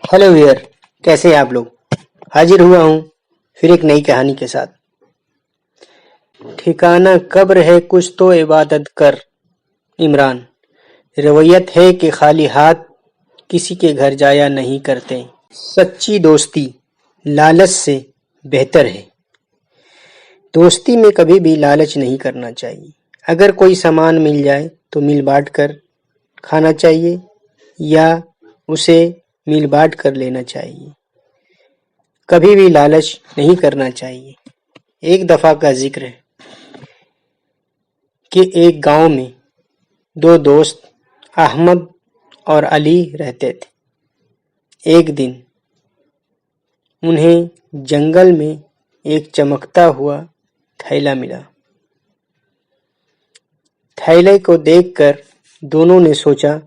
Hello wear, कैसे हैं आप लोग। हाजिर हुआ हूँ फिर एक नई कहानी के साथ। ठिकाना कब्र है कुछ तो इबादत कर। इमरान। रवैयत है कि खाली हाथ किसी के घर जाया नहीं करते। सच्ची दोस्ती लालच से बेहतर है। दोस्ती में कभी भी लालच नहीं करना चाहिए। अगर कोई सामान मिल जाए तो मिल बांट कर खाना चाहिए या उसे मिल बांट कर लेना चाहिए। कभी भी लालच नहीं करना चाहिए। एक दफा का जिक्र है कि एक गांव में दो दोस्त अहमद और अली रहते थे। एक दिन उन्हें जंगल में एक चमकता हुआ थैला मिला। थैले को देखकर दोनों ने सोचा,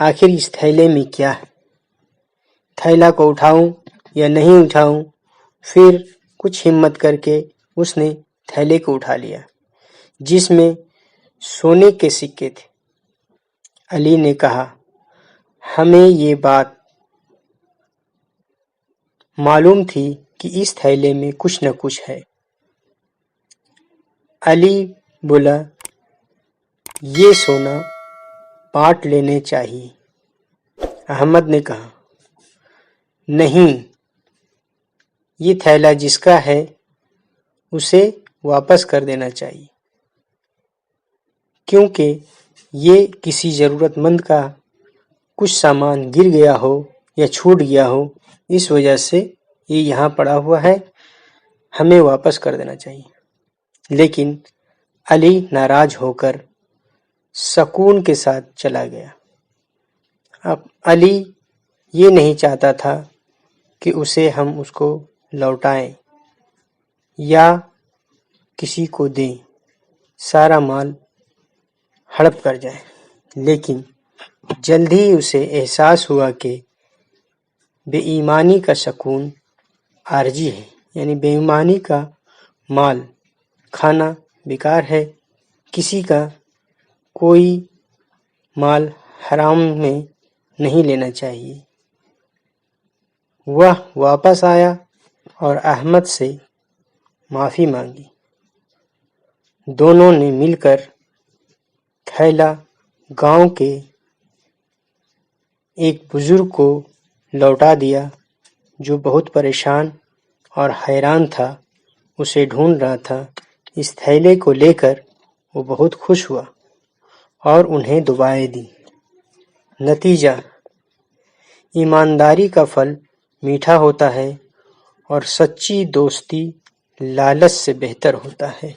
आखिर इस थैले में क्या है। थैला को उठाऊं या नहीं उठाऊं। फिर कुछ हिम्मत करके उसने थैले को उठा लिया जिसमें सोने के सिक्के थे। अली ने कहा, हमें ये बात मालूम थी कि इस थैले में कुछ न कुछ है। अली बोला, ये सोना बांट लेने चाहिए। अहमद ने कहा, नहीं, ये थैला जिसका है उसे वापस कर देना चाहिए, क्योंकि ये किसी ज़रूरतमंद का कुछ सामान गिर गया हो या छूट गया हो, इस वजह से ये यहाँ पड़ा हुआ है, हमें वापस कर देना चाहिए। लेकिन अली नाराज होकर सुकून के साथ चला गया। अब अली ये नहीं चाहता था कि उसे हम उसको लौटाएं या किसी को दें, सारा माल हड़प कर जाए। लेकिन जल्द ही उसे एहसास हुआ कि बेईमानी का सुकून आरजी है, यानी बेईमानी का माल खाना बेकार है। किसी का कोई माल हराम में नहीं लेना चाहिए। वह वापस आया और अहमद से माफ़ी मांगी। दोनों ने मिलकर थैला गांव के एक बुजुर्ग को लौटा दिया जो बहुत परेशान और हैरान था, उसे ढूंढ रहा था। इस थैले को लेकर वो बहुत खुश हुआ और उन्हें दुआएं दी। नतीजा, ईमानदारी का फल मीठा होता है और सच्ची दोस्ती लालच से बेहतर होता है।